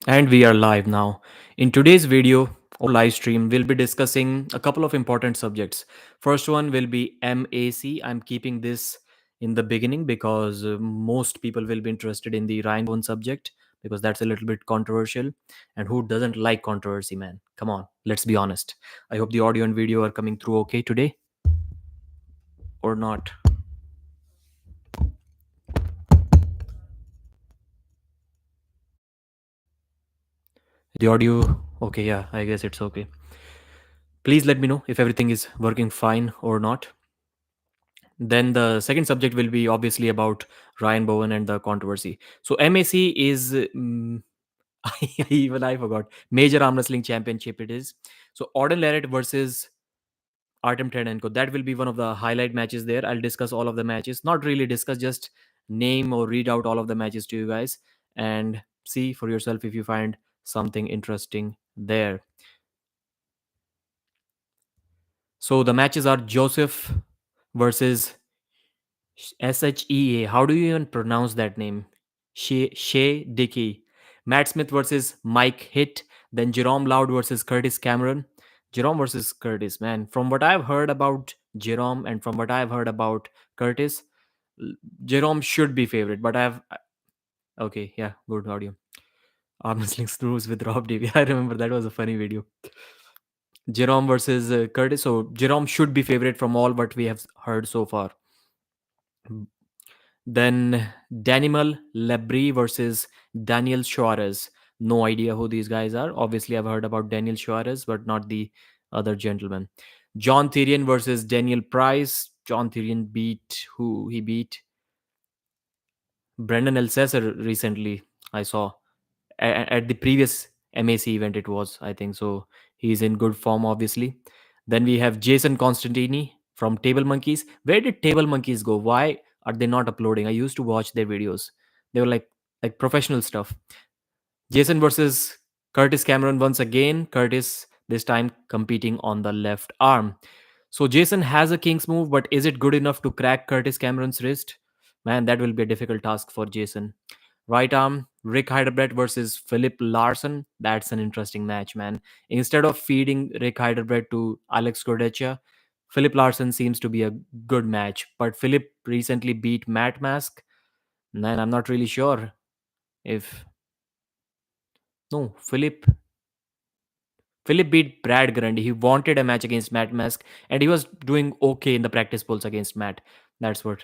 And we are live now. In today's video or live stream, we'll be discussing a couple of important subjects. First one will be MAC. I'm keeping this in the beginning because most people will be interested in the Ryan Bowen subject because that's a little bit controversial. And who doesn't like controversy, man? Come on, let's be honest. I hope the audio and video are coming through okay today or not. The audio, okay, yeah, I guess it's okay. Please let me know if everything is working fine or not. Then the second subject will be obviously about Ryan Bowen and the controversy. So MAC is even I forgot major arm wrestling championship. It is so Auden Larrett versus Artem Trenenko. That will be one of the highlight matches there. I'll discuss all of the matches. Not really discuss, just name or read out all of the matches to you guys and see for yourself if you find something interesting there. So the matches are Joseph versus Shea. How do you even pronounce that name? Shea Dickey. Matt Smith versus Mike Hitt. Then Jerome Loud versus Curtis Cameron. Jerome versus Curtis, man. From what I've heard about Jerome and from what I've heard about Curtis, l- Jerome should be favorite. But okay, yeah, good audio. Arm wrestling screws with Rob Davey. I remember that was a funny video. Jerome versus Curtis. So Jerome should be favorite from all what we have heard so far. Then Danimal Labrie versus Daniel Suarez. No idea who these guys are. Obviously, I've heard about Daniel Suarez, but not the other gentleman. John Therian versus Daniel Price. John Therian beat who? He beat Brendan Elsesser recently. I saw at the previous MAC event. It was, I think so. He's in good form, obviously. Then we have Jason Constantini from Table Monkeys. Where did Table Monkeys go? Why are they not uploading? I used to watch their videos. They were like professional stuff. Jason versus Curtis Cameron once again. Curtis this time competing on the left arm. So Jason has a king's move, but is it good enough to crack Curtis Cameron's wrist? Man, that will be a difficult task for Jason. Right arm, Rick Heiderbrecht versus Philip Larson. That's an interesting match, man. Instead of feeding Rick Heiderbrecht to Alex Cordecha, Philip Larson seems to be a good match. But Philip recently beat Matt Mask. Man, I'm not really sure if no, Philip beat Brad Grundy. He wanted a match against Matt Mask, and he was doing okay in the practice polls against Matt. That's what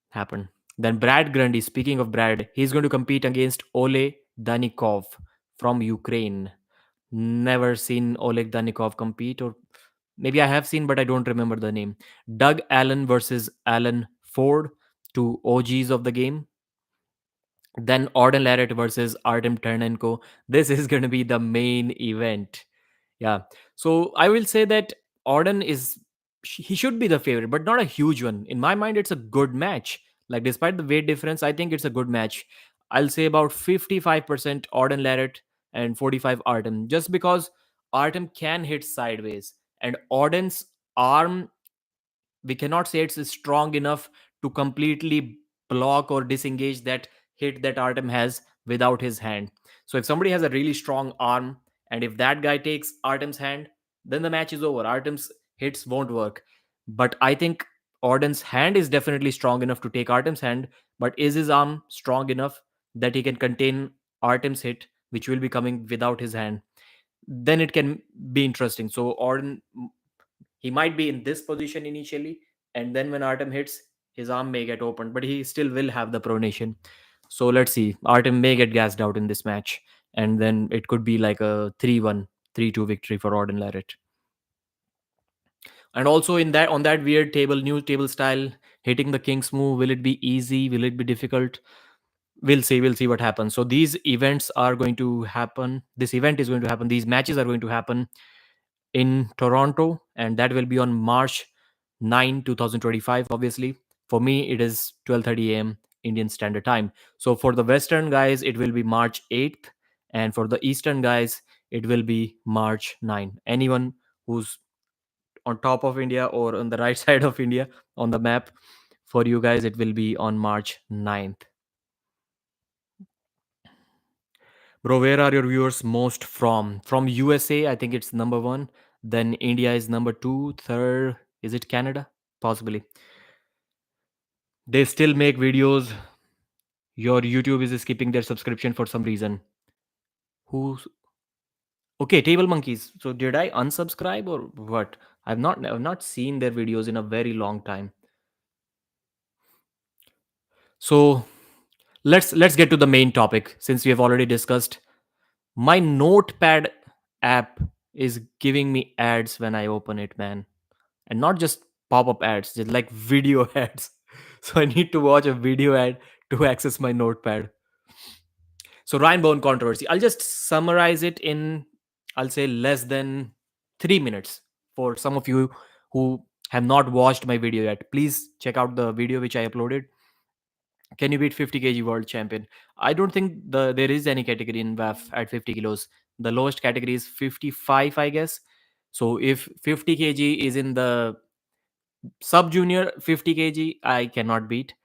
happened. Then Brad Grundy, speaking of Brad, he's going to compete against Ole Danikov from Ukraine. Never seen Oleg Danikov compete, or maybe I have seen, but I don't remember the name. Doug Allen versus Alan Ford, two OGs of the game. Then Auden Larrett versus Artem Ternenko. This is going to be the main event. Yeah. So I will say that Auden is he should be the favorite, but not a huge one. In my mind, it's a good match. Like despite the weight difference, I think it's a good match. I'll say about 55% Auden Larrett and 45 Artem, just because Artem can hit sideways and Auden's arm, we cannot say it's strong enough to completely block or disengage that hit that Artem has without his hand. So if somebody has a really strong arm and if that guy takes Artem's hand, then the match is over. Artem's hits won't work. But I think Auden's hand is definitely strong enough to take Artem's hand, but is his arm strong enough that he can contain Artem's hit, which will be coming without his hand? Then it can be interesting. So Auden, he might be in this position initially, and then when Artem hits, his arm may get opened, but he still will have the pronation. So let's see. Artem may get gassed out in this match, and then it could be like a 3-1, 3-2 victory for Auden Larrett. And also in that on that weird table, new table style, hitting the king's move, will it be easy? Will it be difficult? We'll see. We'll see what happens. So these events are going to happen. This event is going to happen. These matches are going to happen in Toronto, and that will be on March 9, 2025. Obviously, for me, it is 12:30 a.m. Indian Standard Time. So for the Western guys, it will be March 8th, and for the Eastern guys, it will be March 9. Anyone who's on top of India or on the right side of India on the map, for you guys, it will be on March 9th. Bro, where are your viewers most from? From USA, I think it's number one. Then India is number two. Third, is it Canada? Possibly. They still make videos. Your YouTube is skipping their subscription for some reason. Who's okay? Table monkeys. So did I unsubscribe or what? I've not seen their videos in a very long time. So let's get to the main topic since we have already discussed. My Notepad app is giving me ads when I open it, man. And not just pop-up ads, just like video ads. So I need to watch a video ad to access my Notepad. So Ryan Bowen controversy. I'll just summarize it in, I'll say, less than 3 minutes for some of you who have not watched my video yet. Please check out the video which I uploaded. Can you beat 50 kg world champion? I don't think there is any category in WAF at 50 kilos. The lowest category is 55, I guess. So if 50 kg is in the sub junior 50 kg, I cannot beat.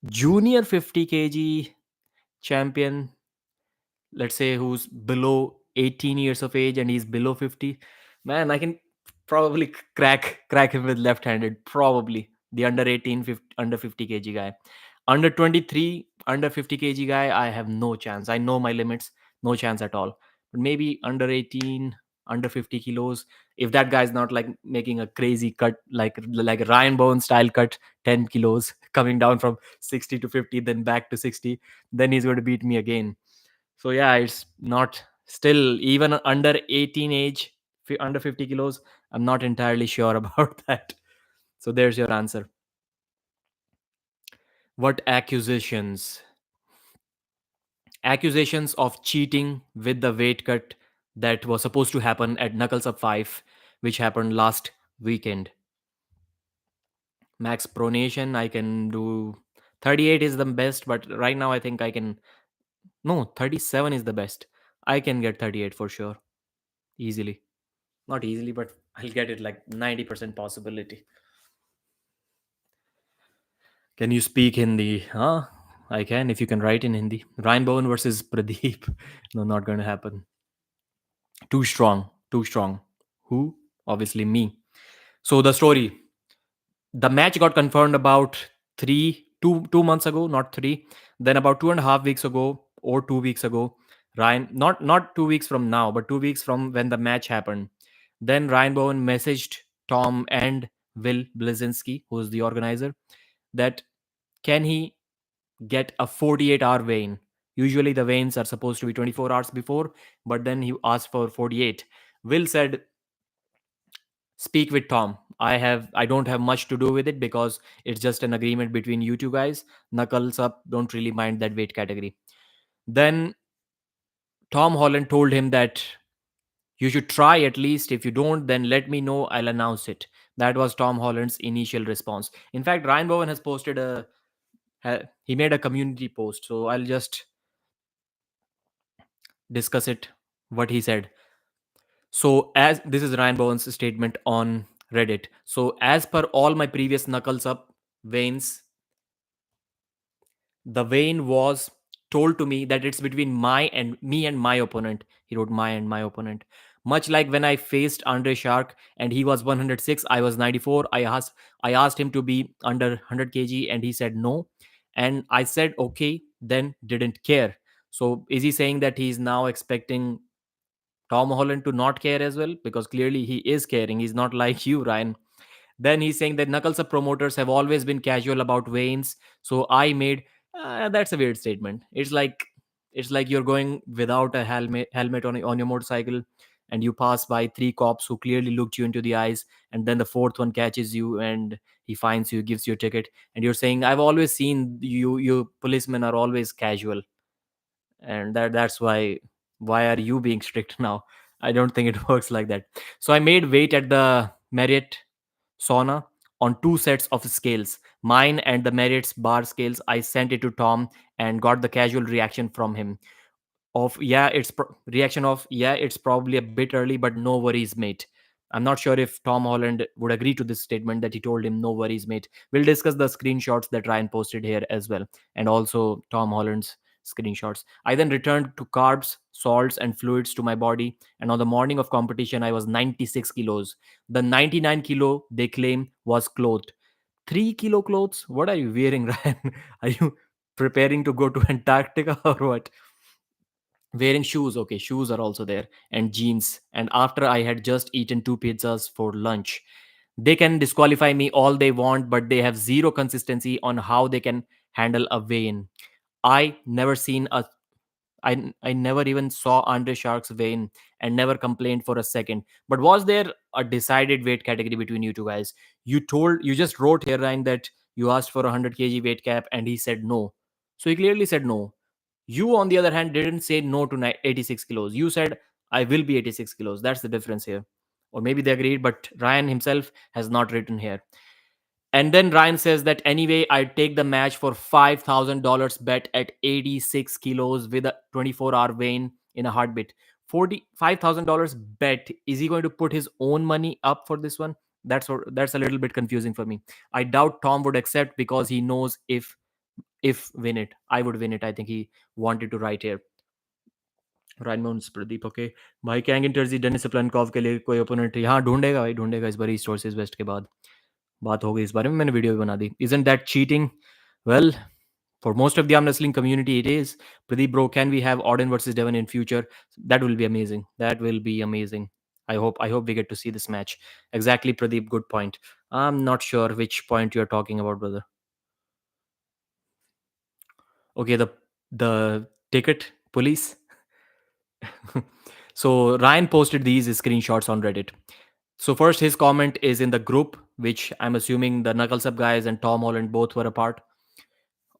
Junior 50 kg champion, let's say who's below 18 years of age and he's below 50, man, I can probably crack him with left handed, probably. The under 18 50, under 50 kg guy, under 23 under 50 kg guy, I have no chance. I know my limits. No chance at all. But maybe under 18, under 50 kilos, if that guy's not like making a crazy cut, like a Ryan Bowen style cut, 10 kilos coming down from 60 to 50 then back to 60, then he's going to beat me again. So yeah, it's not, still even under 18 age, under 50 kilos, I'm not entirely sure about that. So there's your answer. What accusations? Accusations of cheating with the weight cut that was supposed to happen at Knuckles Up 5, which happened last weekend. Max pronation, I can do 38 is the best, but right now I think I can, no, 37 is the best. I can get 38 for sure, easily. Not easily, but I'll get it like 90% possibility. Can you speak Hindi? Huh? I can if you can write in Hindi. Ryan Bowen versus Pradeep. No, not going to happen. Too strong. Too strong. Who? Obviously me. So the story. The match got confirmed about 2 months ago, not three. Then about 2.5 weeks ago or 2 weeks ago, Ryan, not 2 weeks from now, but 2 weeks from when the match happened. Then Ryan Bowen messaged Tom and Will Blazinski, who's the organizer, that can he get a 48-hour vein. Usually the veins are supposed to be 24 hours before, but then he asked for 48. Will said, speak with Tom. I don't have much to do with it because it's just an agreement between you two guys. Knuckles Up don't really mind that weight category. Then Tom Holland told him that you should try at least. If you don't, then let me know. I'll announce it. That was Tom Holland's initial response. In fact, Ryan Bowen has posted he made a community post. So I'll just discuss it, what he said. So, as this is Ryan Bowen's statement on Reddit. So, as per all my previous Knuckles Up veins, the vein was told to me that it's between me and my opponent. He wrote my and my opponent. Much like when I faced Andre Shark and he was 106, I was 94. I asked him to be under 100 kg and he said no. And I said okay, then didn't care. So is he saying that he's now expecting Tom Holland to not care as well? Because clearly he is caring. He's not like you, Ryan. Then he's saying that Knuckles Up promoters have always been casual about veins. So I made that's a weird statement. It's like you're going without a helmet on your motorcycle, and you pass by three cops who clearly looked you into the eyes, and then the fourth one catches you and he finds you, gives you a ticket, and you're saying, I've always seen you policemen are always casual, and that's why are you being strict now? I don't think it works like that. So I made weight at the Marriott sauna on two sets of scales, mine and the Marriott's bar scales. I sent it to Tom and got the casual reaction from him of reaction of yeah, it's probably a bit early, but no worries, mate. I'm not sure if Tom Holland would agree to this statement that he told him no worries, mate. We'll discuss the screenshots that Ryan posted here as well, and also Tom Holland's screenshots. I then returned to carbs, salts, and fluids to my body. And on the morning of competition, I was 96 kilos. The 99 kilo they claim was clothed. 3 kilo clothes? What are you wearing, Ryan? Are you preparing to go to Antarctica or what? Wearing shoes. Okay, shoes are also there, and jeans. And after I had just eaten 2 pizzas for lunch, they can disqualify me all they want, but they have zero consistency on how they can handle a weigh-in. I never seen a I never even saw Andre Shark's weigh-in and never complained for a second. But was there a decided weight category between you two guys? You just wrote here, Ryan, that you asked for a 100 kg weight cap and he said no. So he clearly said no. You, on the other hand, didn't say no to 86 kilos. You said, I will be 86 kilos. That's the difference here. Or maybe they agreed, but Ryan himself has not written here. And then Ryan says that anyway, I'd take the match for $5,000 bet at 86 kilos with a 24-hour vein in a heartbeat. $45,000 bet. Is he going to put his own money up for this one? That's a little bit confusing for me. I doubt Tom would accept because he knows if win it, I would win it. I think he wanted to write here. राइमोन्स Pradeep okay भाई कैंग इंटर्जी Dennis प्लनकॉव के लिए कोई opponent हाँ ढूंढेगा भाई ढूंढेगा इस बार ईस्ट वर्सेस वेस्ट के बाद बात हो गई इस बारे में मैंने वीडियो भी बना दी isn't that cheating well for most of the arm wrestling community it is Pradeep bro can we have Auden versus Devon in future that will be amazing I hope we get to see this match exactly Pradeep good point I'm not sure which point you're talking about brother okay the ticket police so Ryan posted these screenshots on Reddit. So first, his comment is in the group, which I'm assuming the Knuckles Up guys and Tom Holland both were a part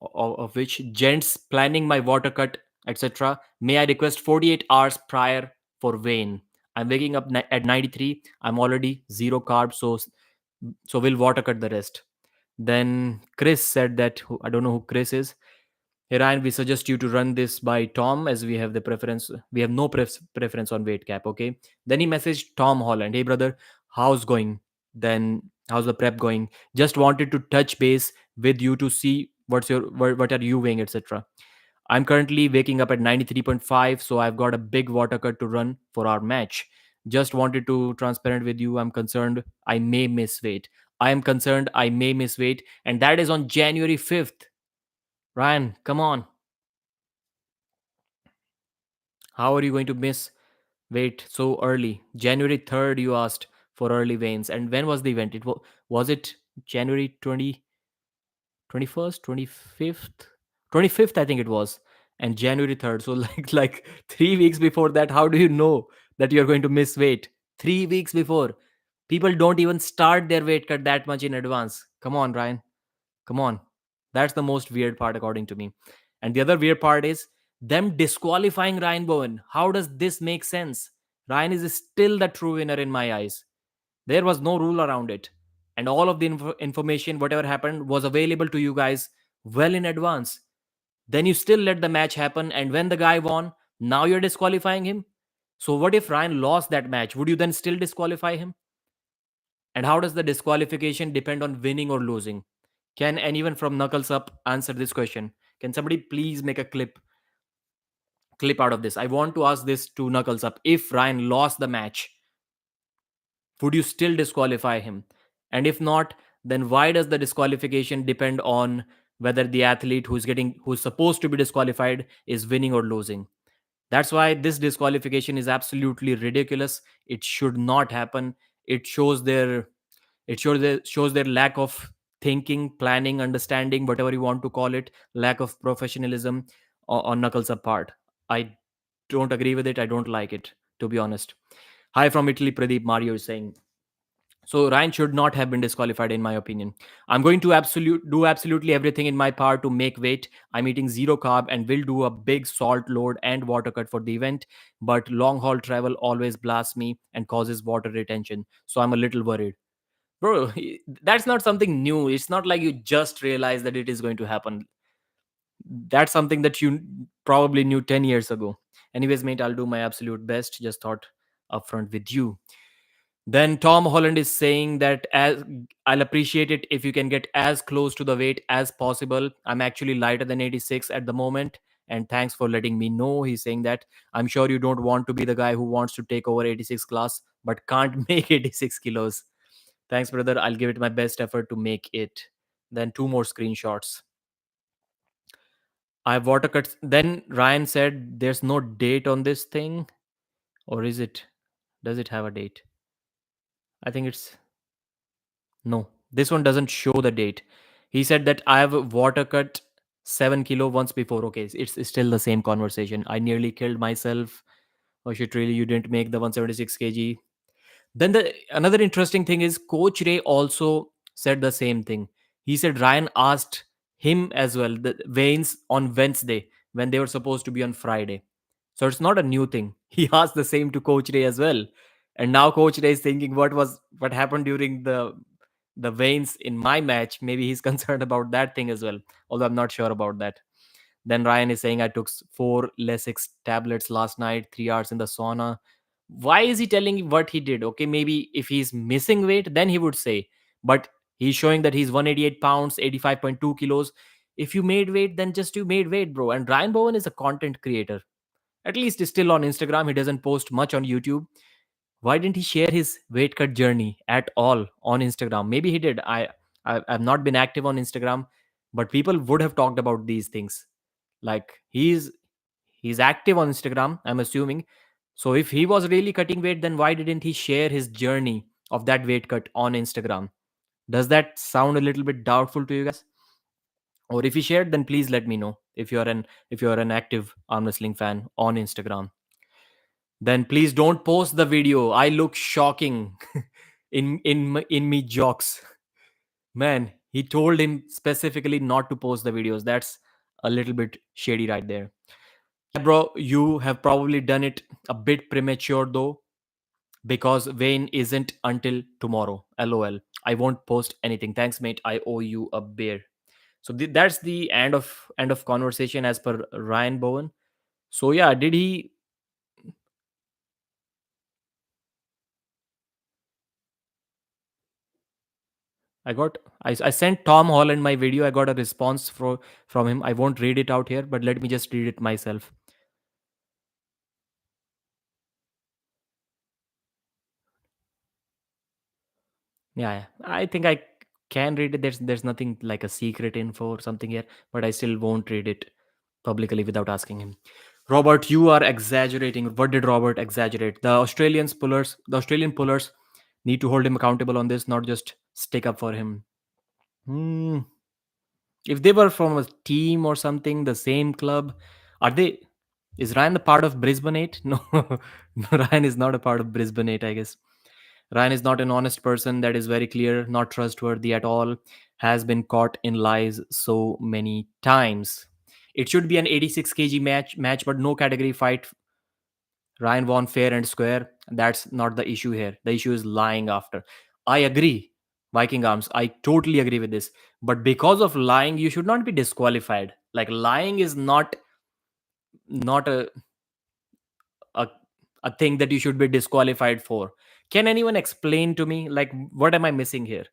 of which gents planning my water cut, etc. May I request 48 hours prior for Wayne? I'm waking up at 93. I'm already zero carbs, so we'll water cut the rest. Then Chris said that I don't know who Chris is. Hey Ryan, we suggest you to run this by Tom as we have the preference. We have no preference on weight cap. Okay. Then he messaged Tom Holland. Hey brother, how's going? Then how's the prep going? Just wanted to touch base with you to see what are you weighing, etc. I'm currently waking up at 93.5, so I've got a big water cut to run for our match. Just wanted to transparent with you. I'm concerned I may miss weight. I am concerned I may miss weight, and that is on January 5th. Ryan, come on. How are you going to miss weight so early? January 3rd, you asked for early veins. And when was the event? Was it January 21st, 25th? 25th, I think it was. And January 3rd. So like 3 weeks before that, how do you know that you're going to miss weight? 3 weeks before. People don't even start their weight cut that much in advance. Come on, Ryan. Come on. That's the most weird part, according to me. And the other weird part is them disqualifying Ryan Bowen. How does this make sense? Ryan is still the true winner in my eyes. There was no rule around it. And all of the information, whatever happened, was available to you guys well in advance. Then you still let the match happen. And when the guy won, now you're disqualifying him. So, what if Ryan lost that match? Would you then still disqualify him? And how does the disqualification depend on winning or losing? Can anyone from Knuckles Up answer this question? Can somebody please make a clip out of this? I want to ask this to Knuckles Up. If Ryan lost the match, would you still disqualify him? And if not, then why does the disqualification depend on whether the athlete who's supposed to be disqualified is winning or losing? That's why this disqualification is absolutely ridiculous. It should not happen. It shows their shows their lack of thinking, planning, understanding, whatever you want to call it, lack of professionalism on Knuckles' part. I don't agree with it. I don't like it, to be honest. Hi from Italy, Pradeep Mario is saying. So Ryan should not have been disqualified, in my opinion. I'm going to do absolutely everything in my power to make weight. I'm eating zero carb and will do a big salt load and water cut for the event. But long haul travel always blasts me and causes water retention. So I'm a little worried. Bro, that's not something new. It's not like you just realized that it is going to happen. That's something that you probably knew 10 years ago. Anyways, mate, I'll do my absolute best. Just thought upfront with you. Then Tom Holland is saying that as I'll appreciate it if you can get as close to the weight as possible. I'm actually lighter than 86 at the moment, and thanks for letting me know. He's saying that I'm sure you don't want to be the guy who wants to take over 86 class but can't make 86 kilos. Thanks, brother. I'll give it my best effort to make it. Then two more screenshots. I have water cuts. Then Ryan said there's no date on this thing. Or is it? Does it have a date? I think it's no. This one doesn't show the date. He said that I have water cut 7 kilo once before. Okay, it's still the same conversation. I nearly killed myself. Oh shit, really? You didn't make the 176 kg? Then the another interesting thing is Coach Ray also said the same thing. He said Ryan asked him as well the veins on Wednesday when they were supposed to be on Friday. So it's not a new thing. He asked the same to Coach Ray as well. And now Coach Ray is thinking what happened during the veins in my match. Maybe he's concerned about that thing as well. Although I'm not sure about that. Then Ryan is saying I took 4 Lasix tablets last night, 3 hours in the sauna. Why is he telling what he did? Okay, maybe if he's missing weight, then he would say. But he's showing that he's 188 pounds, 85.2 kilos. If you made weight, then just you made weight, bro. And Ryan Bowen is a content creator. At least he's still on Instagram. He doesn't post much on YouTube. Why didn't he share his weight cut journey at all on Instagram? Maybe he did. I've not been active on Instagram, but people would have talked about these things. Like he's active on Instagram, I'm assuming. So if he was really cutting weight, then why didn't he share his journey of that weight cut on Instagram? Does that sound a little bit doubtful to you guys? Or if he shared, then please let me know if you're an active arm wrestling fan on Instagram. Then please don't post the video. I look shocking in me jocks. Man, he told him specifically not to post the videos. That's a little bit shady right there. Yeah, bro, you have probably done it a bit premature though, because Wayne isn't until tomorrow. LOL. I won't post anything. Thanks, mate. I owe you a beer. So that's the end of conversation as per Ryan Bowen. So yeah, did he? I sent Tom Holland my video. I got a response from him. I won't read it out here, but let me just read it myself. Yeah, I think I can read it. There's nothing like a secret info or something here, but I still won't read it publicly without asking him. Robert, you are exaggerating. What did Robert exaggerate? The Australian pullers need to hold him accountable on this, not just stick up for him. Hmm. If they were from a team or something, the same club, are they? Is Ryan the part of Brisbane 8? No, no, Ryan is not a part of Brisbane 8, I guess. Ryan is not an honest person. That is very clear. Not trustworthy at all. Has been caught in lies so many times. It should be an 86 kg match, but no category fight. Ryan won fair and square. That's not the issue here. The issue is lying after. I agree, Viking Arms. I totally agree with this. But because of lying, you should not be disqualified. Like lying is not a a thing that you should be disqualified for. Can anyone explain to me like what am I missing here?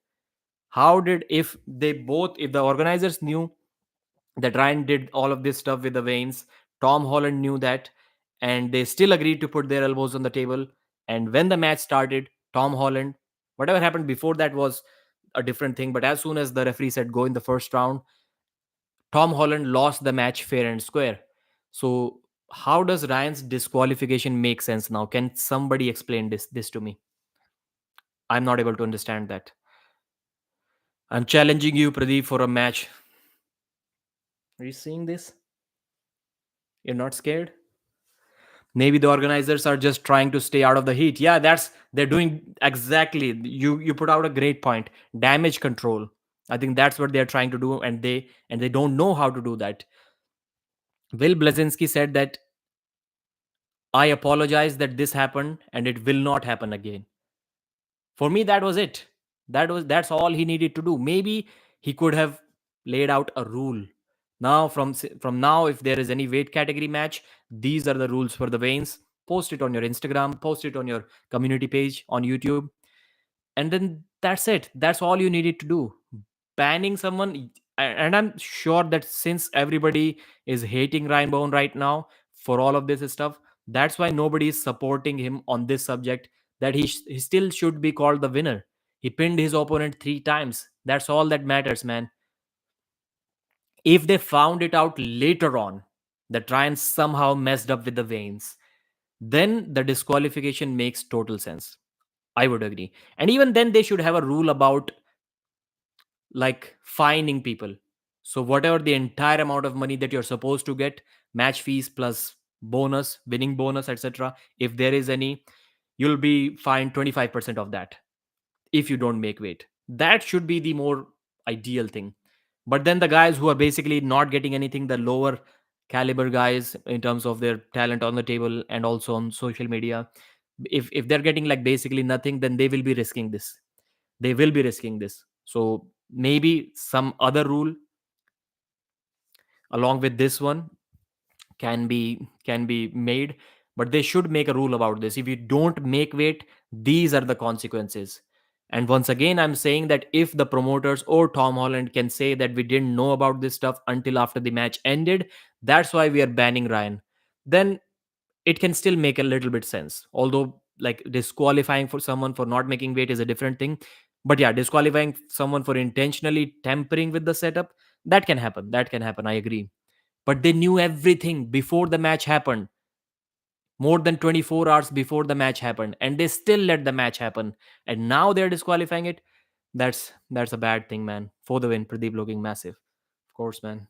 How did if the organizers knew that Ryan did all of this stuff with the veins. Tom Holland knew that, and they still agreed to put their elbows on the table. And when the match started, Tom Holland, whatever happened before that was a different thing. But as soon as the referee said go in the first round, Tom Holland lost the match fair and square. So how does Ryan's disqualification make sense now? Can somebody explain this to me? I'm not able to understand that. I'm challenging you, Pradeep, for a match. Are you seeing this? You're not scared? Maybe the organizers are just trying to stay out of the heat. Yeah, they're doing exactly. You put out a great point. Damage control. I think that's what they're trying to do, and they don't know how to do that. Will Blazinski said that I apologize that this happened and it will not happen again. For me, that was it. That's all he needed to do. Maybe he could have laid out a rule. Now from now, if there is any weight category match, these are the rules for the veins. Post it on your Instagram, post it on your community page on YouTube, and then that's it. That's all you needed to do. Banning someone, And I'm sure that since everybody is hating Ryan Bowen right now for all of this stuff, that's why nobody is supporting him on this subject. That he still should be called the winner. He pinned his opponent 3 times. That's all that matters, man. If they found it out later on that Ryan somehow messed up with the veins, then the disqualification makes total sense. I would agree. And even then, they should have a rule about like fining people. So whatever the entire amount of money that you're supposed to get, match fees plus bonus, winning bonus, etc. If there is any, you'll be fined 25% of that if you don't make weight. That should be the more ideal thing. But then the guys who are basically not getting anything, the lower caliber guys in terms of their talent on the table and also on social media, if they're getting like basically nothing, then they will be risking this. They will be risking this. So maybe some other rule along with this one can be made, but they should make a rule about this. If you don't make weight, these are the consequences. And once again, I'm saying that if the promoters or Tom Holland can say that we didn't know about this stuff until after the match ended, that's why we are banning Ryan, then it can still make a little bit sense. Although like disqualifying for someone for not making weight is a different thing. But yeah, disqualifying someone for intentionally tampering with the setup, that can happen. That can happen. I agree. But they knew everything before the match happened, more than 24 hours before the match happened, and they still let the match happen. And now they're disqualifying it. That's a bad thing, man. For the win, Pradeep looking massive. Of course, man.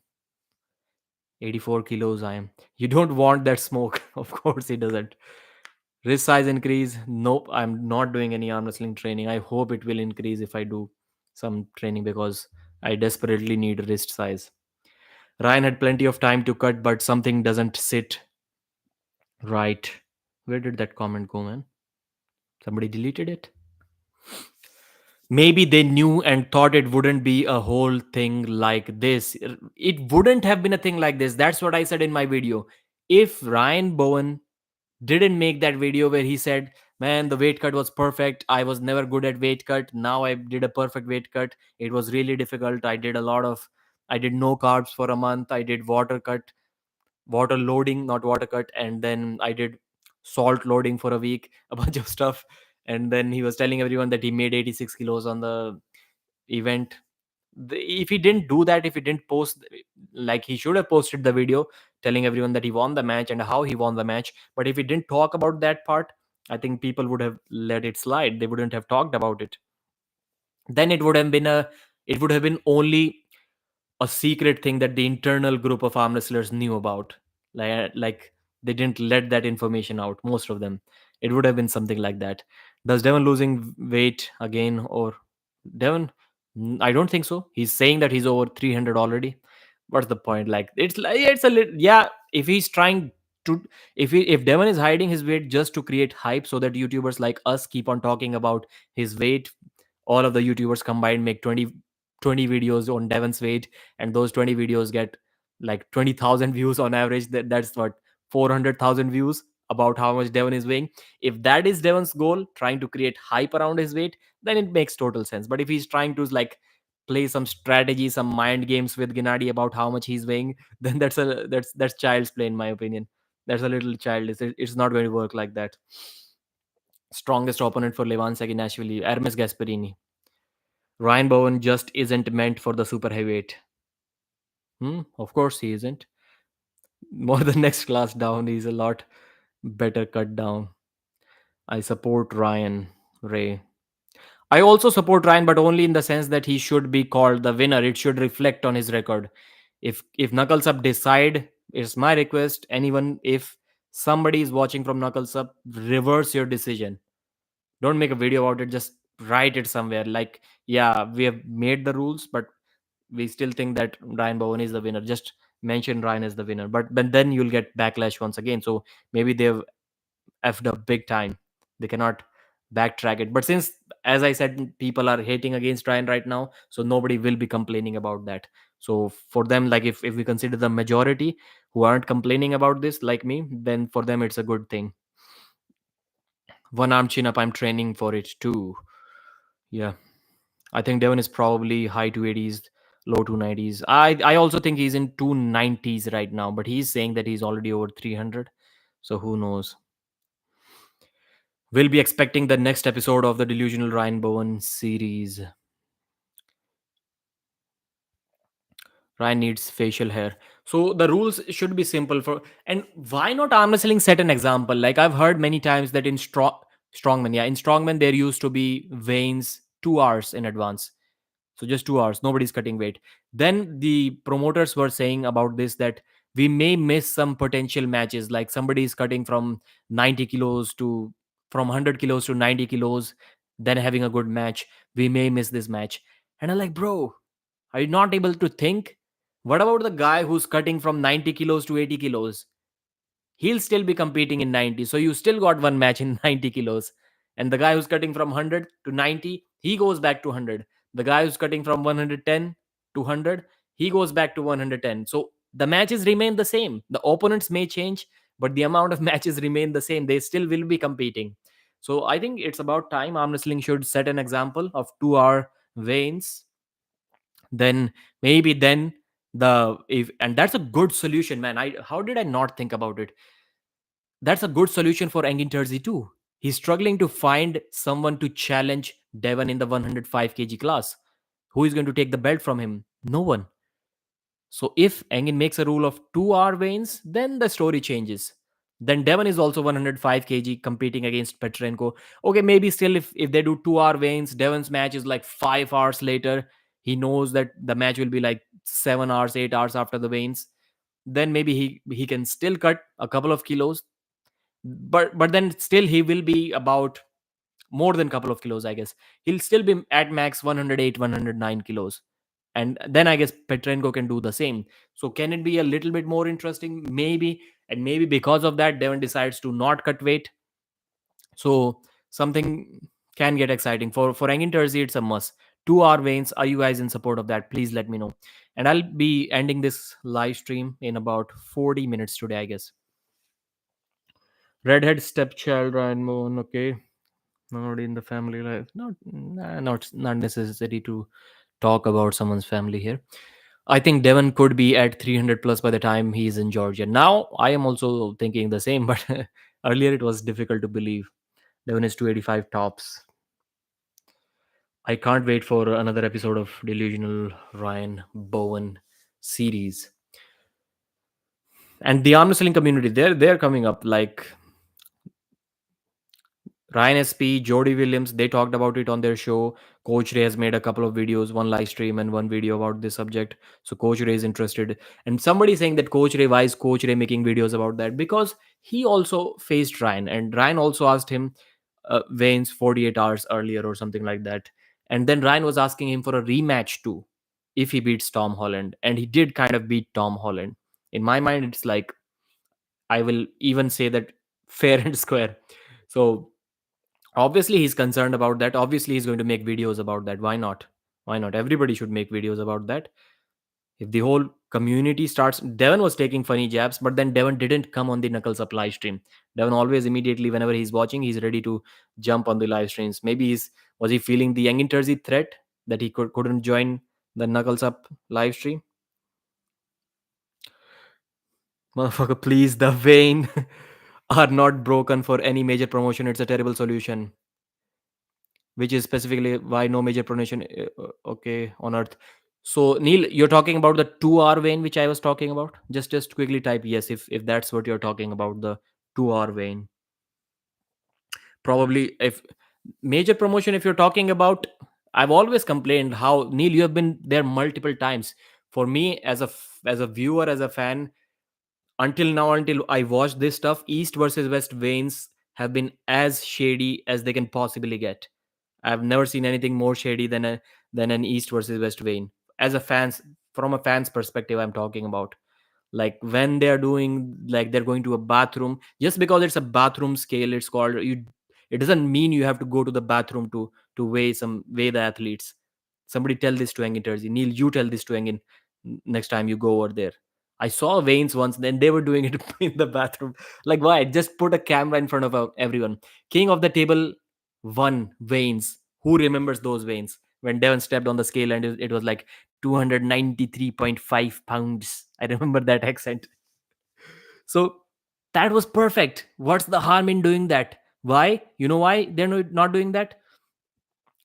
84 kilos I am. You don't want that smoke. Of course he doesn't. Wrist size increase? Nope, I'm not doing any arm wrestling training. I hope it will increase if I do some training because I desperately need wrist size. Ryan had plenty of time to cut, but something doesn't sit right. Where did that comment go, man? Somebody deleted it? Maybe they knew and thought it wouldn't be a whole thing like this. It wouldn't have been a thing like this. That's what I said in my video. If Ryan Bowen didn't make that video where he said, man, the weight cut was perfect, I was never good at weight cut, now I did a perfect weight cut, it was really difficult, I did no carbs for a month, I did water loading, not water cut, and then I did salt loading for a week, a bunch of stuff. And then he was telling everyone that he made 86 kilos on the event. If he didn't do that, if he didn't post, like he should have posted the video telling everyone that he won the match and how he won the match, but if he didn't talk about that part, I think people would have let it slide. They wouldn't have talked about it. Then it would have been only a secret thing that the internal group of arm wrestlers knew about. Like they didn't let that information out, most of them. It would have been something like that. Does Devon losing weight again, or Devon? I don't think so. He's saying that he's over 300 already. What's the point? Like it's a little, yeah. If he's trying to, if Devon is hiding his weight just to create hype so that YouTubers like us keep on talking about his weight, all of the YouTubers combined make 20 videos on Devon's weight, and those 20 videos get like 20,000 views on average. That's what, 400,000 views about how much Devon is weighing. If that is Devon's goal, trying to create hype around his weight, then it makes total sense. But if he's trying to like play some strategy, some mind games with Gennady about how much he's weighing, then that's child's play in my opinion. That's a little childish. It's not going to work like that. Strongest opponent for Levan Saginashvili, Hermes Gasparini. Ryan Bowen just isn't meant for the super heavyweight. Of course he isn't. More the next class down, he's a lot better cut down. I support Ryan Ray. I also support Ryan, but only in the sense that he should be called the winner. It should reflect on his record. If Knuckles Up decide, it's my request. Anyone, if somebody is watching from Knuckles Up, reverse your decision. Don't make a video about it. Just write it somewhere. Like, yeah, we have made the rules, but we still think that Ryan Bowen is the winner. Just mention Ryan as the winner. But then you'll get backlash once again. So maybe they've effed up big time. They cannot backtrack it. But since, as I said, people are hating against Ryan right now, so nobody will be complaining about that. So for them, like if we consider the majority who aren't complaining about this, like me, then for them it's a good thing. One arm chin up, I'm training for it too. Yeah. I think Devon is probably high 280s. low 290s. I also think he's in 290s right now, but he's saying that he's already over 300. So who knows? We'll be expecting the next episode of the Delusional Ryan Bowen series. Ryan needs facial hair. So the rules should be simple for, and why not arm wrestling set an example? Like I've heard many times that in strongman, yeah, in strongman there used to be veins 2 hours in advance. So just 2 hours, nobody's cutting weight. Then the promoters were saying about this that we may miss some potential matches, like somebody is cutting from 90 kilos to from 100 kilos to 90 kilos, then having a good match. We may miss this match. And I'm like, bro, are you not able to think? What about the guy who's cutting from 90 kilos to 80 kilos? He'll still be competing in 90. So you still got one match in 90 kilos. And the guy who's cutting from 100 to 90, he goes back to 100. The guy who's cutting from 110 to 100, he goes back to 110. So the matches remain the same. The opponents may change, but the amount of matches remain the same. They still will be competing. So I think it's about time arm wrestling should set an example of 2 hour veins. Then maybe then the if and that's a good solution, man. I How did I not think about it? That's a good solution for Engin Terzi too. He's struggling to find someone to challenge Devon in the 105 kg class. Who is going to take the belt from him? No one. So if Engin makes a rule of 2 hour veins, then the story changes. Then Devon is also 105 kg competing against Petrenko. Okay, maybe still if they do 2 hour veins, Devon's match is like 5 hours later. He knows that the match will be like 7 hours, 8 hours after the veins. Then maybe he can still cut a couple of kilos, but then still he will be about more than couple of kilos, I guess. He'll still be at max 108, 109 kilos. And then I guess Petrenko can do the same. So can it be a little bit more interesting? Maybe. And maybe because of that, Devon decides to not cut weight. So something can get exciting. For Engin Terzi, it's a must. 2 hour veins. Are you guys in support of that? Please let me know. And I'll be ending this live stream in about 40 minutes today, I guess. Redhead stepchild, Ryan Moon. Okay. Nobody in the family life. Not necessary to talk about someone's family here. I think Devon could be at 300 plus by the time he's in Georgia. Now I am also thinking the same, but earlier it was difficult to believe. Devon is 285 tops. I can't wait for another episode of Delusional Ryan Bowen series. And the arm wrestling community, they're coming up like Ryan SP, Jody Williams, they talked about it on their show. Coach Ray has made a couple of videos, one live stream and one video about this subject. So Coach Ray is interested. And somebody saying that Coach Ray, why is Coach Ray making videos about that? Because he also faced Ryan, and Ryan also asked him Wayne's 48 hours earlier or something like that. And then Ryan was asking him for a rematch too, if he beats Tom Holland. And he did kind of beat Tom Holland. In my mind, it's like, I will even say that fair and square. So obviously he's concerned about that. Obviously he's going to make videos about that. Why not everybody should make videos about that. If the whole community starts, Devon was taking funny jabs, but then Devon didn't come on the knuckles up live stream. Devon always immediately whenever he's watching, he's ready to jump on the live streams. Maybe was he feeling the Young Interzy threat that he couldn't join the knuckles up live stream? Motherfucker, please, the vein are not broken for any major promotion. It's a terrible solution, which is specifically why no major pronation okay on earth. So Neil, you're talking about the 2 hour vein which I was talking about. Just quickly type yes if that's what you're talking about, the 2 hour vein. Probably if major promotion, if you're talking about, I've always complained how, Neil, you have been there multiple times. For me as a viewer, as a fan, until now, until I watched this stuff, East versus West veins have been as shady as they can possibly get. I've never seen anything more shady than an East versus West vein. As a fans, from a fan's perspective, I'm talking about. Like when they're doing, like they're going to a bathroom, just because it's a bathroom scale, it's called you. It doesn't mean you have to go to the bathroom to weigh the athletes. Somebody tell this to Engin Terzi. Neil, you tell this to Engin next time you go over there. I saw veins once, then they were doing it in the bathroom. Like, why? Just put a camera in front of everyone. King of the table won veins. Who remembers those veins? when Devon stepped on the scale and it was like 293.5 pounds. I remember that accent. So that was perfect. What's the harm in doing that? Why? You know why they're not doing that?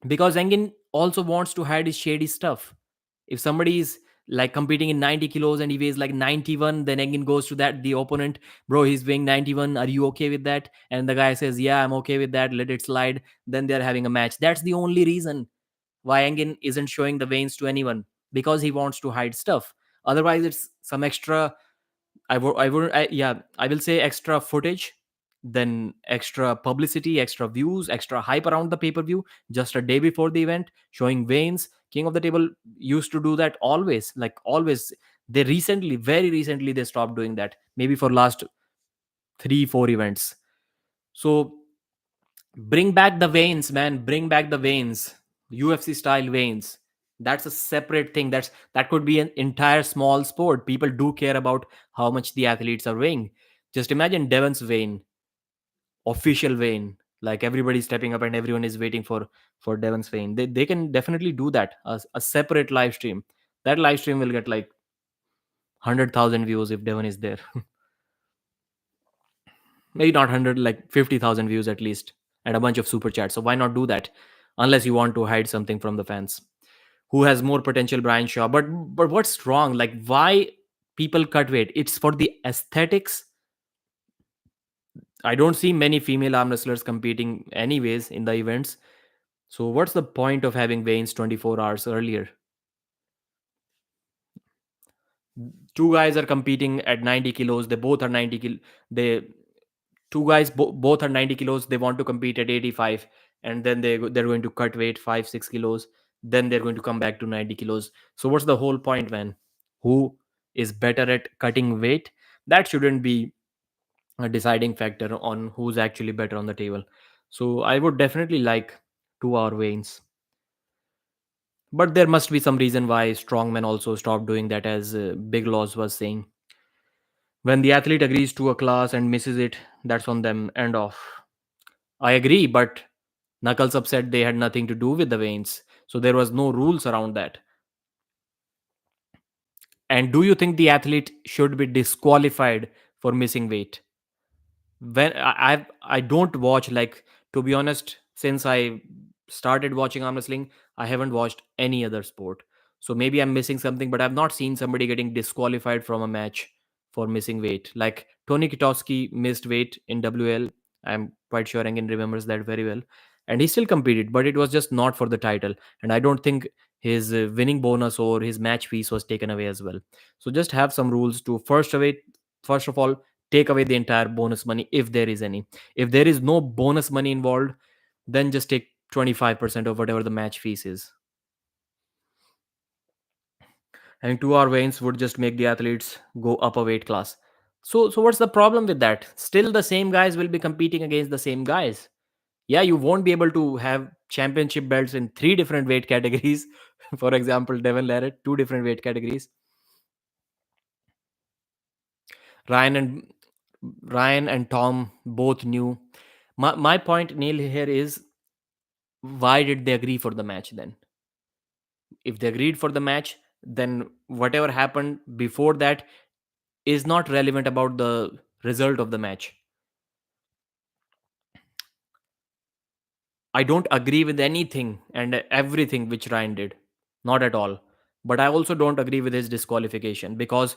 Because Engin also wants to hide his shady stuff. If somebody is like competing in 90 kilos and he weighs like 91, then Engin goes to that the opponent, bro, he's weighing 91. Are you okay with that? And the guy says, yeah, I'm okay with that. Let it slide. Then they're having a match. That's the only reason why Engin isn't showing the veins to anyone, because he wants to hide stuff. Otherwise, it's some extra. I will say extra footage, then extra publicity, extra views, extra hype around the pay per view. Just a day before the event, showing veins. King of the Table used to do that always, like always. They recently, very recently, they stopped doing that. Maybe for last 3 4 events. So bring back the veins, man. Bring back the veins. UFC style veins. That's a separate thing. That could be an entire small sport. People do care about how much the athletes are weighing. Just imagine Devon's vein, official vein. Like everybody's stepping up and everyone is waiting for Devon's vein. They can definitely do that. A separate live stream. That live stream will get like 100,000 views if Devon is there. Maybe not 100, like 50,000 views at least, and a bunch of super chats. So why not do that? Unless you want to hide something from the fans. Who has more potential, Brian Shaw? But what's wrong? Like, why people cut weight? It's for the aesthetics. I don't see many female arm wrestlers competing anyways in the events. So what's the point of having veins 24 hours earlier? Two guys are competing at 90 kilos. They both are 90 kil. They two guys both are 90 kilos. They want to compete at 85, and then they're going to cut weight 5 6 kilos. Then they're going to come back to 90 kilos. So what's the whole point, man? Who is better at cutting weight? That shouldn't be a deciding factor on who's actually better on the table. So I would definitely like 2 hour veins. But there must be some reason why strongmen also stopped doing that, as Big Laws was saying. When the athlete agrees to a class and misses it, that's on them. End off. I agree, but Knuckles upset they had nothing to do with the veins, so there was no rules around that. And do you think the athlete should be disqualified for missing weight? When I don't watch, like, to be honest, since I started watching arm wrestling, I haven't watched any other sport. So maybe I'm missing something, but I've not seen somebody getting disqualified from a match for missing weight. Like Tony Kitowski missed weight in WL. I'm quite sure Engin remembers that very well. And he still competed, but it was just not for the title. And I don't think his winning bonus or his match fees was taken away as well. So just have some rules to first of all, take away the entire bonus money if there is any. If there is no bonus money involved, then just take 25% of whatever the match fees is. Having 2 hour veins would just make the athletes go up a weight class. So what's the problem with that? Still the same guys will be competing against the same guys. Yeah, you won't be able to have championship belts in 3 different weight categories. For example, Devon Larrett, 2 different weight categories. Ryan and Ryan and Tom both knew. My point, Neil, here is, why did they agree for the match then? If they agreed for the match, then whatever happened before that is not relevant about the result of the match. I don't agree with anything and everything which Ryan did. Not at all. But I also don't agree with his disqualification, because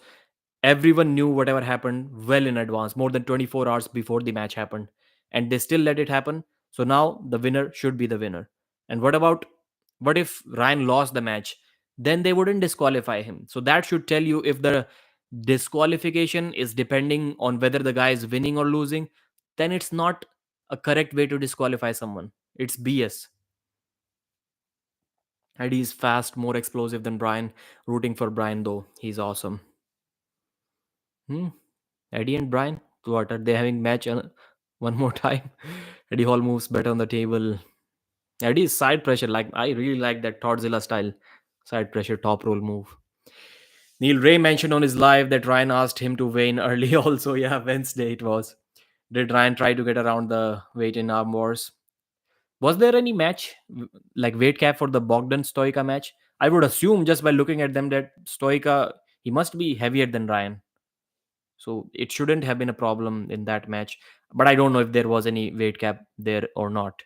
everyone knew whatever happened well in advance, more than 24 hours before the match happened. And they still let it happen. So now the winner should be the winner. And what if Ryan lost the match? Then they wouldn't disqualify him. So that should tell you, if the disqualification is depending on whether the guy is winning or losing, then it's not a correct way to disqualify someone. It's BS. Eddie is fast, more explosive than Brian. Rooting for Brian though. He's awesome. Hmm. Eddie and Brian, what are they having match one more time? Eddie Hall moves better on the table. Eddie's side pressure, like, I really like that Todzilla style side pressure top roll move. Neil Ray mentioned on his live that Ryan asked him to weigh in early. Also, yeah, Wednesday it was. Did Ryan try to get around the weight in arm wars? Was there any match like weight cap for the Bogdan Stoica match? I would assume just by looking at them that Stoica, he must be heavier than Ryan. So it shouldn't have been a problem in that match. But I don't know if there was any weight cap there or not.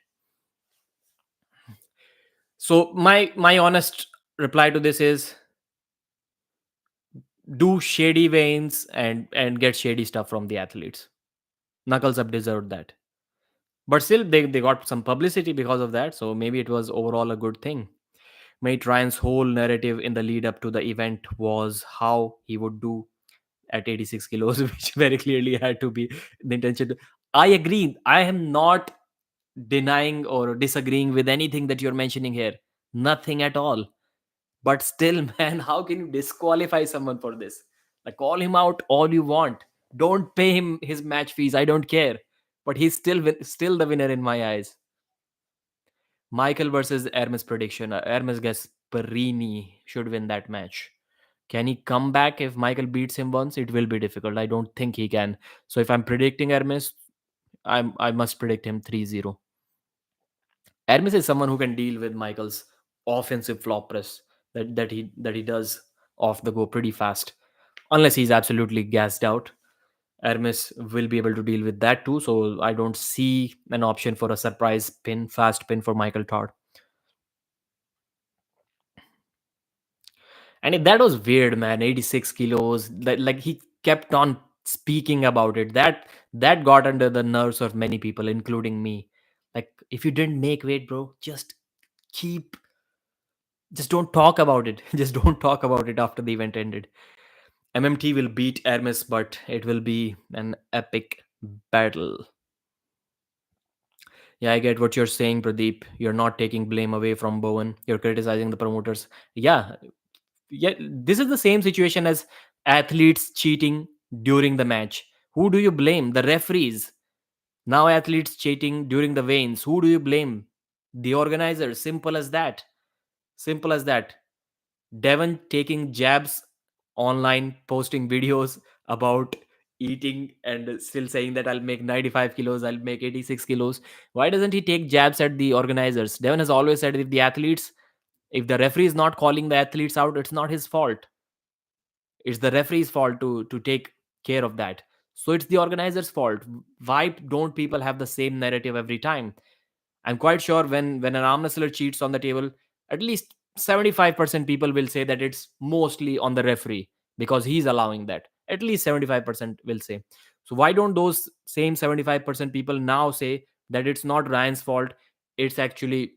So my honest reply to this is do shady veins and get shady stuff from the athletes. Knuckles up deserved that. But still they got some publicity because of that. So maybe it was overall a good thing. Mate Ryan's whole narrative in the lead up to the event was how he would do at 86 kilos, which very clearly had to be the intention. I agree. I am not denying or disagreeing with anything that you're mentioning here. Nothing at all. But still, man, how can you disqualify someone for this? Like, call him out all you want. Don't pay him his match fees. I don't care. But he's still the winner in my eyes. Michael versus Hermes prediction. Hermes Gasparini should win that match. Can he come back if Michael beats him once? It will be difficult. I don't think he can. So if I'm predicting Hermes, I must predict him 3-0. Hermes is someone who can deal with Michael's offensive flop press that he does off the go pretty fast. Unless he's absolutely gassed out, Hermes will be able to deal with that too. So I don't see an option for a surprise pin, fast pin for Michael Todd. And that was weird, man. 86 kilos. Like he kept on speaking about it. That got under the nerves of many people, including me. Like, if you didn't make weight, bro, keep just don't talk about it. Just don't talk about it after the event ended. MMT will beat Hermes, but it will be an epic battle. Yeah, I get what you're saying, Pradeep. You're not taking blame away from Bowen. You're criticizing the promoters. Yeah, this is the same situation as athletes cheating during the match. Who do you blame? The referees. Now athletes cheating during the veins. Who do you blame? The organizers. Simple as that. Simple as that. Devon taking jabs online, posting videos about eating and still saying that I'll make 95 kilos, I'll make 86 kilos. Why doesn't he take jabs at the organizers? Devon has always said if the referee is not calling the athletes out, it's not his fault. It's the referee's fault to take care of that. So it's the organizer's fault. Why don't people have the same narrative every time? I'm quite sure when an arm wrestler cheats on the table, at least 75% people will say that it's mostly on the referee because he's allowing that. At least 75% will say. So why don't those same 75% people now say that it's not Ryan's fault, it's actually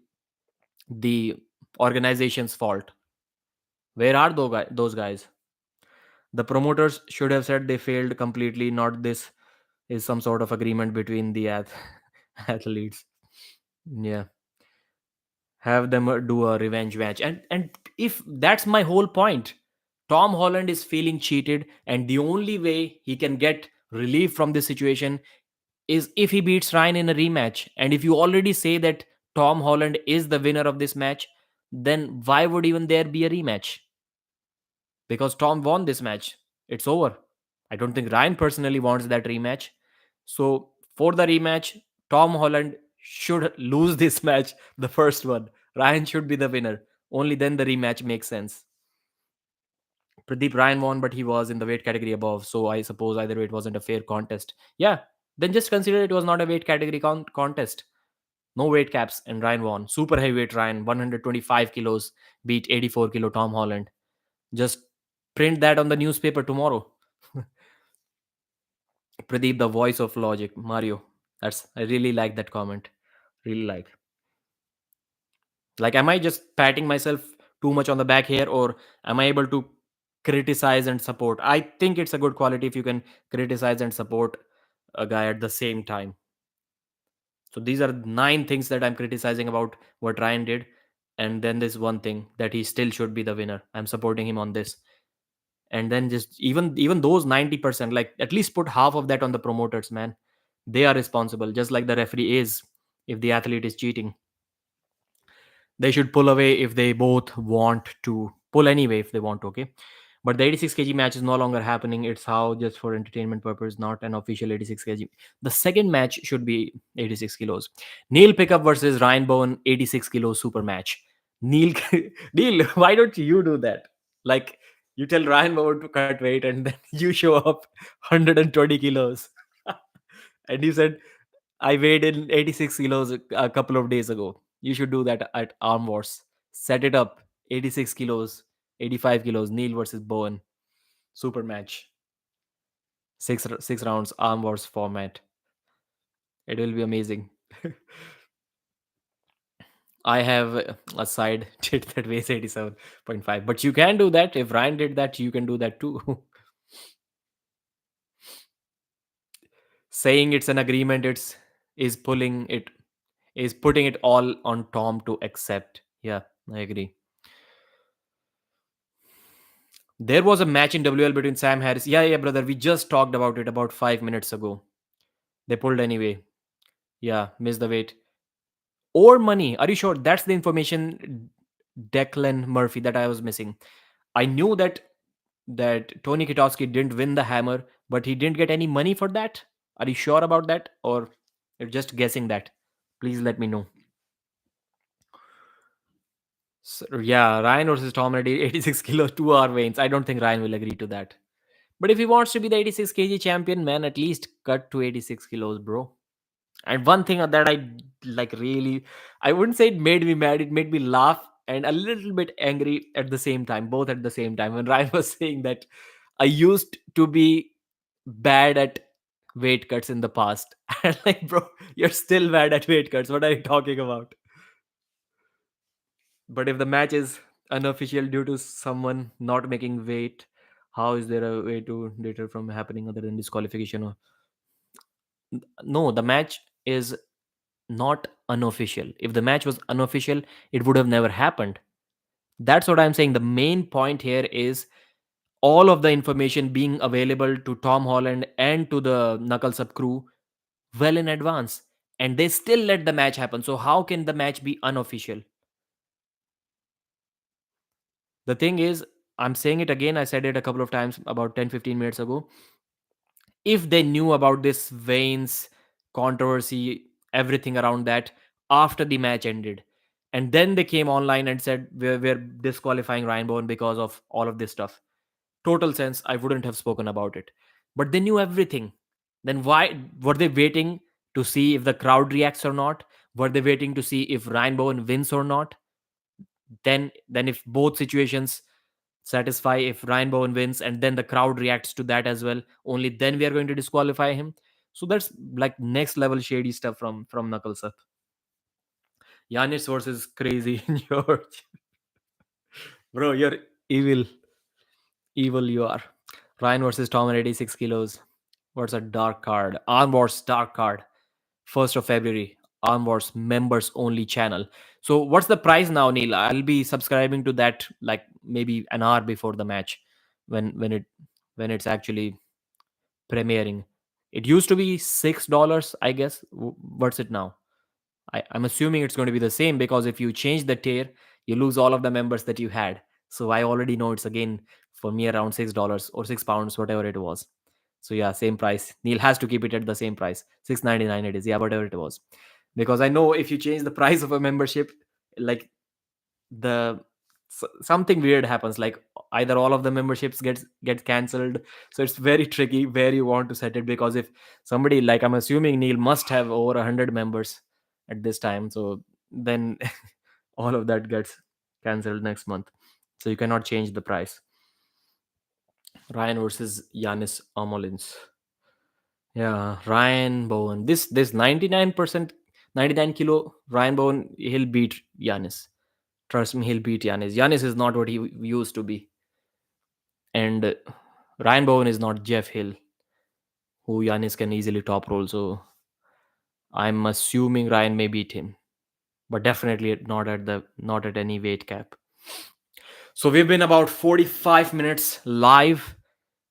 the organization's fault? Where are those guys? The promoters should have said they failed completely, not this is some sort of agreement between the athletes. Yeah, have them do a revenge match. And if that's my whole point, Tom Holland is feeling cheated, and the only way he can get relief from this situation is if he beats Ryan in a rematch. And if you already say that Tom Holland is the winner of this match, then why would even there be a rematch? Because Tom won this match. It's over. I don't think Ryan personally wants that rematch. So for the rematch, Tom Holland should lose this match, the first one. Ryan should be the winner. Only then the rematch makes sense. Pradeep, Ryan won, but he was in the weight category above. So I suppose either way it wasn't a fair contest. Yeah, then just consider it was not a weight category contest. No weight caps, and Ryan won. Super heavyweight Ryan, 125 kilos, beat 84 kilo Tom Holland. Just print that on the newspaper tomorrow. Pradeep, the voice of logic. Mario. I really like that comment. Really like. Like, am I just patting myself too much on the back here, or am I able to criticize and support? I think it's a good quality if you can criticize and support a guy at the same time. So these are 9 things that I'm criticizing about what Ryan did. And then there's one thing that he still should be the winner. I'm supporting him on this. And then just even those 90%, like at least put half of that on the promoters, man. They are responsible, just like the referee is if the athlete is cheating. They should pull away if they both want to pull anyway if they want. Okay, But the 86 kg match is no longer happening. It's how just for entertainment purpose, not an official 86 kg. The second match should be 86 kilos. Neil Pickup versus Ryan Bowen 86 kilo super match. Neil, Neil, why don't you do that? Like you tell Ryan Bowen to cut weight and then you show up 120 kilos. And you said I weighed in 86 kilos a couple of days ago. You should do that at Arm Wars. Set it up. 86 kilos, 85 kilos. Neil versus Bowen. Super match. Six rounds Arm Wars format. It will be amazing. I have a side tit that weighs 87.5. But you can do that. If Ryan did that, you can do that too. Saying it's an agreement, it's is pulling it is putting it all on Tom to accept. Yeah, I agree. There was a match in WL between Sam Harris. Yeah, yeah, brother. We just talked about it about 5 minutes ago. They pulled anyway. Yeah, missed the weight. Or money. Are you sure? That's the information, Declan Murphy, that I was missing. I knew that Tony Kitowski didn't win the hammer, but he didn't get any money for that. Are you sure about that? Or you're just guessing that? Please let me know. So, yeah, Ryan versus Tom at 86 kilos, 2 hour veins. I don't think Ryan will agree to that. But if he wants to be the 86 kg champion, man, at least cut to 86 kilos, bro. And one thing that I like really, I wouldn't say it made me mad, it made me laugh and a little bit angry at the same time, both at the same time. When Ryan was saying that I used to be bad at weight cuts in the past. And like, bro, you're still bad at weight cuts. What are you talking about? But if the match is unofficial due to someone not making weight, how is there a way to deter from happening other than disqualification? Or no, the match is not unofficial. If the match was unofficial, it would have never happened. That's what I'm saying. The main point here is all of the information being available to Tom Holland and to the Knuckles Up crew well in advance. And they still let the match happen. So, how can the match be unofficial? The thing is, I'm saying it again. I said it a couple of times about 10-15 minutes ago. If they knew about this Veins controversy, everything around that after the match ended, and then they came online and said we're disqualifying Ryan Bowen because of all of this stuff. Total sense, I wouldn't have spoken about it. But they knew everything. Then why were they waiting to see if the crowd reacts or not? Were they waiting to see if Ryan Bowen wins or not? Then if both situations satisfy, if Ryan Bowen wins and then the crowd reacts to that as well, only then we are going to disqualify him. So that's like next level shady stuff from Knuckles Up. Yanis versus crazy George. Bro, you're evil. Evil you are. Ryan versus Tom at 86 kilos. What's a dark card? Arm Wars dark card. 1st of February. Arm Wars members only channel. So what's the price now, Neil? I'll be subscribing to that like maybe an hour before the match when it's actually premiering. It used to be $6, I guess. What's it now? I'm assuming it's going to be the same because if you change the tier, you lose all of the members that you had. So I already know it's again for me around $6 or £6, whatever it was. So yeah, same price. Neil has to keep it at the same price. 6.99 it is. Yeah, whatever it was. Because I know if you change the price of a membership, like the something weird happens, like either all of the memberships get cancelled. So it's very tricky where you want to set it, because if somebody, like I'm assuming Neil must have over 100 members at this time, so then all of that gets cancelled next month, so you cannot change the price. Ryan versus Yanis Amolins. Yeah, Ryan Bowen, this 99%, 99 kilo Ryan Bowen, he'll beat Yanis. Trust me, he'll beat Yanis. Yanis is not what he used to be. And Ryan Bowen is not Jeff Hill, who Yanis can easily top roll. So I'm assuming Ryan may beat him, but definitely not at any weight cap. So we've been about 45 minutes live.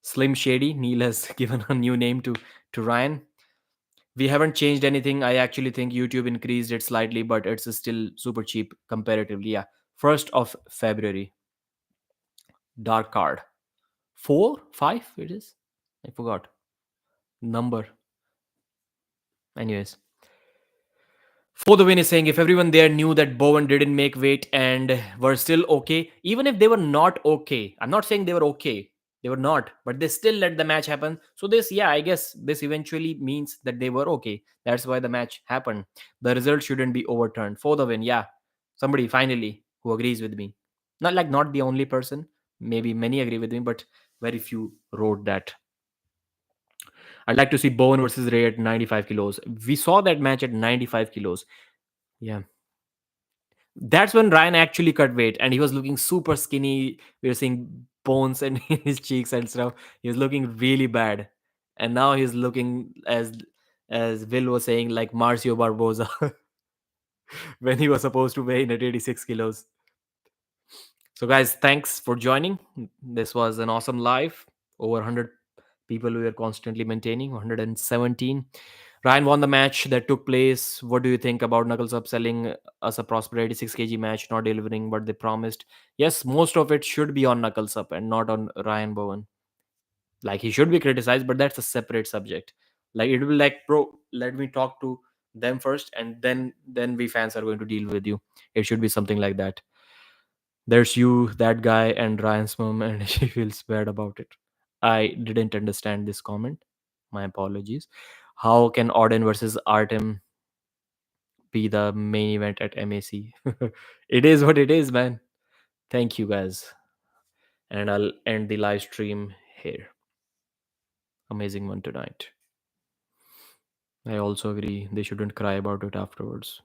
Slim Shady. Neil has given a new name to Ryan. We haven't changed anything. I actually think YouTube increased it slightly, but it's still super cheap comparatively. Yeah. 1st of February. Dark card. 4, 5 it is. I forgot number. Anyways, for the win is saying if everyone there knew that Bowen didn't make weight and were still okay, even if they were not okay, I'm not saying they were okay, they were not, but they still let the match happen. So this, yeah, I guess this eventually means that they were okay. That's why the match happened. The result shouldn't be overturned. For the win, yeah. Somebody finally who agrees with me. Not the only person. Maybe many agree with me, but very few wrote that. I'd like to see Bowen versus Ray at 95 kilos. We saw that match at 95 kilos. Yeah. That's when Ryan actually cut weight and he was looking super skinny. We were seeing bones and his cheeks and stuff. He was looking really bad. And now he's looking as Will was saying like Marcio Barboza when he was supposed to weigh in at 86 kilos. So guys, thanks for joining. This was an awesome live. Over 100 people we were constantly maintaining, 117. Ryan won the match that took place. What do you think about Knuckles Up selling us a Prosperity 6 kg match, not delivering what they promised? Yes, most of it should be on Knuckles Up and not on Ryan Bowen. Like he should be criticized, but that's a separate subject. Like it will be like, bro, let me talk to them first, and then we fans are going to deal with you. It should be something like that. There's you, that guy, and Ryan's mom, and she feels bad about it. I didn't understand this comment. My apologies. How can Auden versus Artem be the main event at MAC? It is what it is, man. Thank you guys. And I'll end the live stream here. Amazing one tonight. I also agree they shouldn't cry about it afterwards.